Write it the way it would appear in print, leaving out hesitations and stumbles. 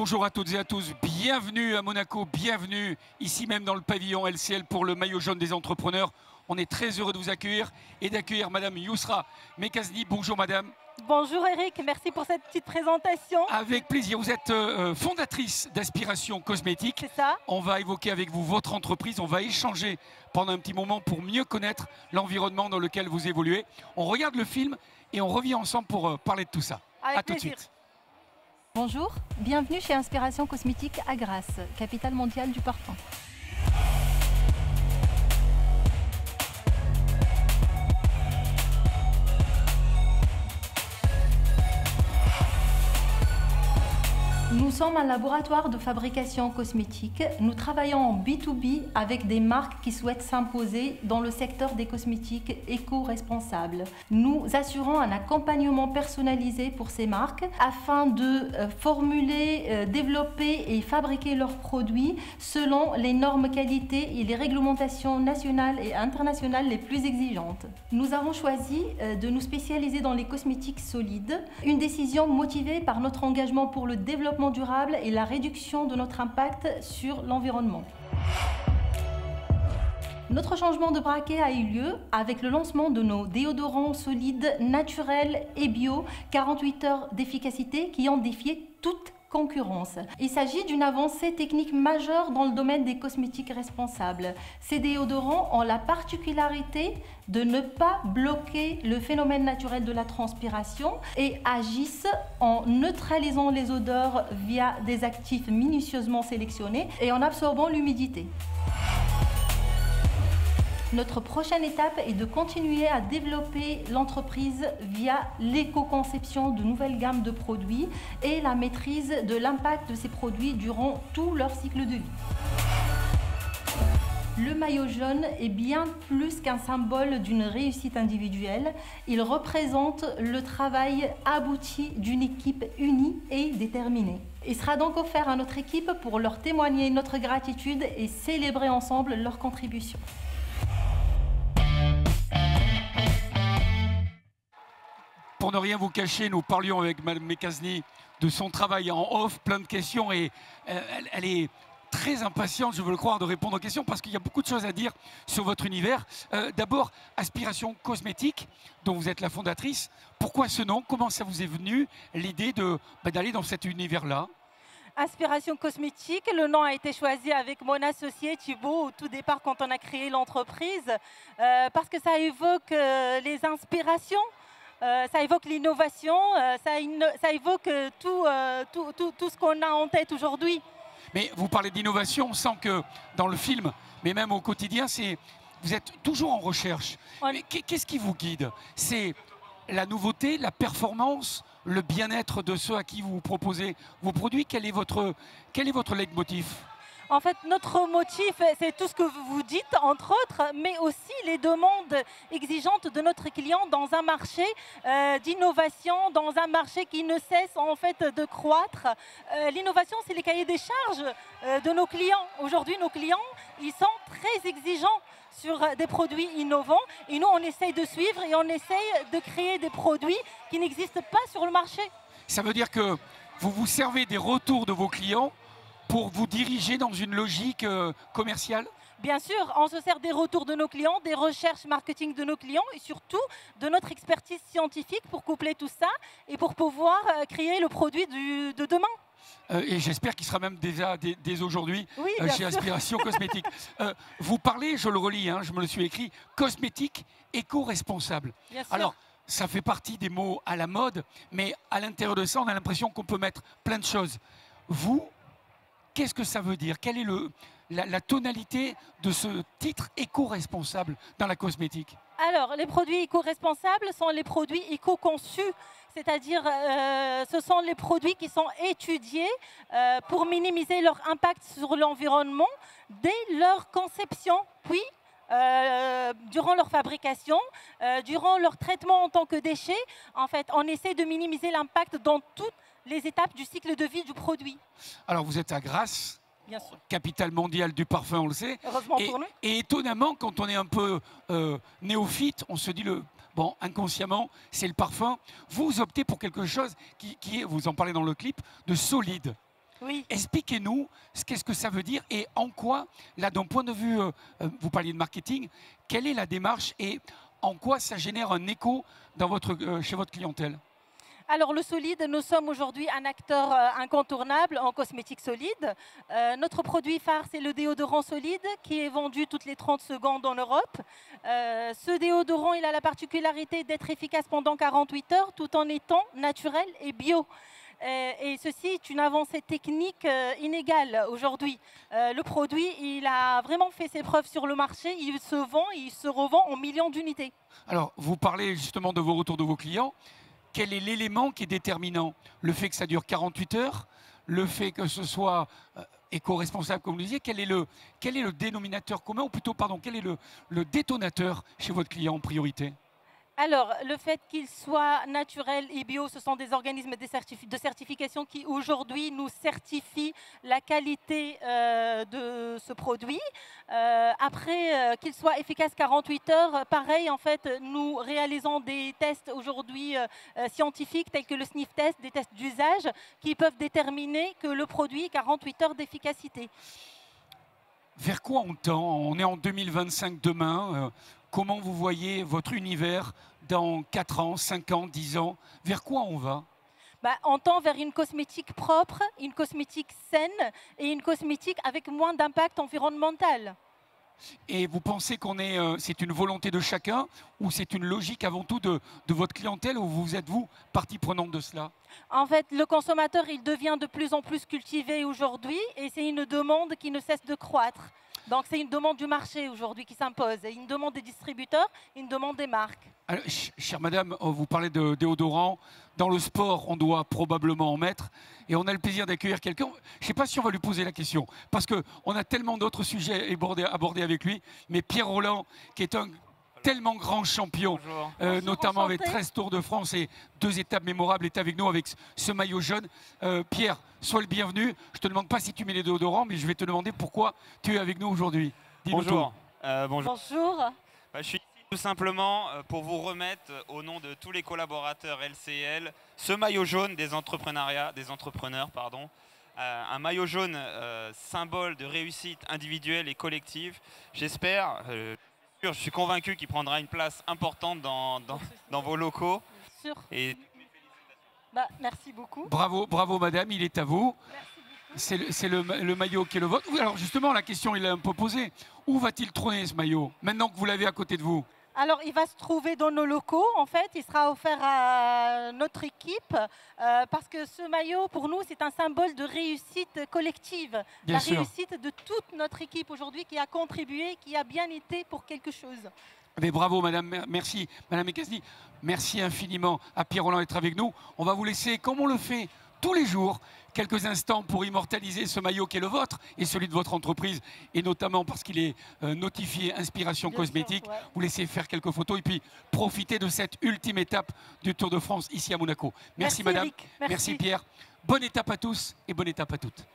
Bonjour à toutes et à tous, bienvenue à Monaco, bienvenue ici même dans le pavillon LCL pour le maillot jaune des entrepreneurs. On est très heureux de vous accueillir et d'accueillir Madame Yousra Mekazni. Bonjour Madame. Bonjour Eric, merci pour cette petite présentation. Avec plaisir, vous êtes fondatrice d'Aspiration Cosmétique. C'est ça. On va évoquer avec vous votre entreprise, on va échanger pendant un petit moment pour mieux connaître l'environnement dans lequel vous évoluez. On regarde le film et on revient ensemble pour parler de tout ça. Avec à tout de plaisir. suite. Bonjour, bienvenue chez Inspiration Cosmétique à Grasse, capitale mondiale du parfum. Nous sommes un laboratoire de fabrication cosmétique. Nous travaillons en B2B avec des marques qui souhaitent s'imposer dans le secteur des cosmétiques éco-responsables. Nous assurons un accompagnement personnalisé pour ces marques afin de formuler, développer et fabriquer leurs produits selon les normes qualité et les réglementations nationales et internationales les plus exigeantes. Nous avons choisi de nous spécialiser dans les cosmétiques solides, une décision motivée par notre engagement pour le développement durable et la réduction de notre impact sur l'environnement. Notre changement de braquet a eu lieu avec le lancement de nos déodorants solides, naturels et bio, 48 heures d'efficacité qui ont défié toute concurrence. Il s'agit d'une avancée technique majeure dans le domaine des cosmétiques responsables. Ces déodorants ont la particularité de ne pas bloquer le phénomène naturel de la transpiration et agissent en neutralisant les odeurs via des actifs minutieusement sélectionnés et en absorbant l'humidité. Notre prochaine étape est de continuer à développer l'entreprise via l'éco-conception de nouvelles gammes de produits et la maîtrise de l'impact de ces produits durant tout leur cycle de vie. Le maillot jaune est bien plus qu'un symbole d'une réussite individuelle. Il représente le travail abouti d'une équipe unie et déterminée. Il sera donc offert à notre équipe pour leur témoigner notre gratitude et célébrer ensemble leur contribution. Pour ne rien vous cacher, nous parlions avec Mme Mekazni de son travail en off, plein de questions, et elle est très impatiente, je veux le croire, de répondre aux questions parce qu'il y a beaucoup de choses à dire sur votre univers. D'abord, Aspiration Cosmétique, dont vous êtes la fondatrice. Pourquoi ce nom? Comment ça vous est venu l'idée d'aller dans cet univers-là? Inspiration Cosmétique, le nom a été choisi avec mon associé Thibaut au tout départ quand on a créé l'entreprise parce que ça évoque les inspirations. Ça évoque l'innovation, ça évoque tout ce qu'on a en tête aujourd'hui. Mais vous parlez d'innovation, on sent que dans le film, mais même au quotidien, vous êtes toujours en recherche. Qu'est-ce qui vous guide? C'est la nouveauté, la performance, le bien-être de ceux à qui vous proposez vos produits? Quel est votre leitmotiv? En fait, notre motif, c'est tout ce que vous dites, entre autres, mais aussi les demandes exigeantes de notre client dans un marché d'innovation, dans un marché qui ne cesse en fait de croître. L'innovation, c'est les cahiers des charges de nos clients. Aujourd'hui, nos clients, ils sont très exigeants sur des produits innovants et nous, on essaye de suivre et on essaye de créer des produits qui n'existent pas sur le marché. Ça veut dire que vous vous servez des retours de vos clients pour vous diriger dans une logique commerciale? Bien sûr, on se sert des retours de nos clients, des recherches marketing de nos clients et surtout de notre expertise scientifique pour coupler tout ça et pour pouvoir créer le produit de demain. Et j'espère qu'il sera même déjà dès aujourd'hui chez Aspiration Cosmétique. Vous parlez, je le relis, hein, je me le suis écrit, cosmétique éco-responsable. Alors, ça fait partie des mots à la mode, mais à l'intérieur de ça, on a l'impression qu'on peut mettre plein de choses. Vous, qu'est-ce que ça veut dire? Quelle est la tonalité de ce titre éco-responsable dans la cosmétique? Alors, les produits éco-responsables sont les produits éco-conçus, c'est-à-dire ce sont les produits qui sont étudiés pour minimiser leur impact sur l'environnement dès leur conception, puis durant leur fabrication, durant leur traitement en tant que déchets. En fait, on essaie de minimiser l'impact dans toutes les étapes du cycle de vie du produit. Alors, vous êtes à Grasse, bien sûr, capitale mondiale du parfum, on le sait. Heureusement pour nous. Et étonnamment, quand on est un peu néophyte, on se dit, bon, inconsciemment, c'est le parfum. Vous optez pour quelque chose qui est, vous en parlez dans le clip, de solide. Oui. Expliquez-nous qu'est-ce que ça veut dire et en quoi, là, d'un point de vue, vous parliez de marketing, quelle est la démarche et en quoi ça génère un écho dans chez votre clientèle? Alors le solide, nous sommes aujourd'hui un acteur incontournable en cosmétique solide. Notre produit phare, c'est le déodorant solide qui est vendu toutes les 30 secondes en Europe. Ce déodorant, il a la particularité d'être efficace pendant 48 heures tout en étant naturel et bio. Et ceci est une avancée technique inégale aujourd'hui. Le produit, il a vraiment fait ses preuves sur le marché. Il se vend, il se revend en millions d'unités. Alors, vous parlez justement de vos retours de vos clients. Quel est l'élément qui est déterminant? Le fait que ça dure 48 heures, le fait que ce soit éco-responsable, comme vous le disiez, quel est le dénominateur commun, ou plutôt, pardon, quel est le détonateur chez votre client en priorité? Alors, le fait qu'il soit naturel et bio, ce sont des organismes de certification qui aujourd'hui nous certifient la qualité de ce produit. Après, qu'il soit efficace 48 heures, pareil, en fait, nous réalisons des tests aujourd'hui scientifiques tels que le sniff test, des tests d'usage qui peuvent déterminer que le produit a 48 heures d'efficacité. Vers quoi on tend? On est en 2025 demain. Comment vous voyez votre univers dans 4 ans, 5 ans, 10 ans? Vers quoi on va? On tend vers une cosmétique propre, une cosmétique saine et une cosmétique avec moins d'impact environnemental. Et vous pensez c'est une volonté de chacun ou c'est une logique avant tout de votre clientèle, ou vous êtes, vous, partie prenante de cela? En fait, le consommateur, il devient de plus en plus cultivé aujourd'hui et c'est une demande qui ne cesse de croître. Donc c'est une demande du marché aujourd'hui qui s'impose, une demande des distributeurs, une demande des marques. Alors, chère madame, vous parlez de déodorant. Dans le sport, on doit probablement en mettre. Et on a le plaisir d'accueillir quelqu'un. Je ne sais pas si on va lui poser la question, parce qu'on a tellement d'autres sujets abordés avec lui. Mais Pierre Rolland, qui est un tellement grand champion, notamment avec 13 Tours de France et 2 étapes mémorables, est avec nous avec ce maillot jaune. Pierre, sois le bienvenu. Je ne te demande pas si tu mets les déodorants, mais je vais te demander pourquoi tu es avec nous aujourd'hui. Bonjour. Bonjour. Je suis ici tout simplement pour vous remettre, au nom de tous les collaborateurs LCL, ce maillot jaune des entrepreneurs. Un maillot jaune symbole de réussite individuelle et collective. J'espère, je suis convaincu qu'il prendra une place importante dans vos locaux. Sûr. Et... merci beaucoup. Bravo madame, il est à vous. C'est le maillot qui est le vôtre. Oui, alors justement, la question, il est un peu posée. Où va-t-il trôner ce maillot, maintenant que vous l'avez à côté de vous? Alors, il va se trouver dans nos locaux, en fait. Il sera offert à notre équipe parce que ce maillot, pour nous, c'est un symbole de réussite collective. Bien sûr. Réussite de toute notre équipe aujourd'hui qui a contribué, qui a bien été pour quelque chose. Mais bravo madame, merci madame Ekasli. Merci infiniment à Pierre Rolland d'être avec nous. On va vous laisser, comme on le fait tous les jours, quelques instants pour immortaliser ce maillot qui est le vôtre et celui de votre entreprise, et notamment parce qu'il est notifié Inspiration Cosmétique. Ouais. Vous laissez faire quelques photos et puis profitez de cette ultime étape du Tour de France ici à Monaco. Merci madame, Eric. Merci Pierre. Bonne étape à tous et bonne étape à toutes.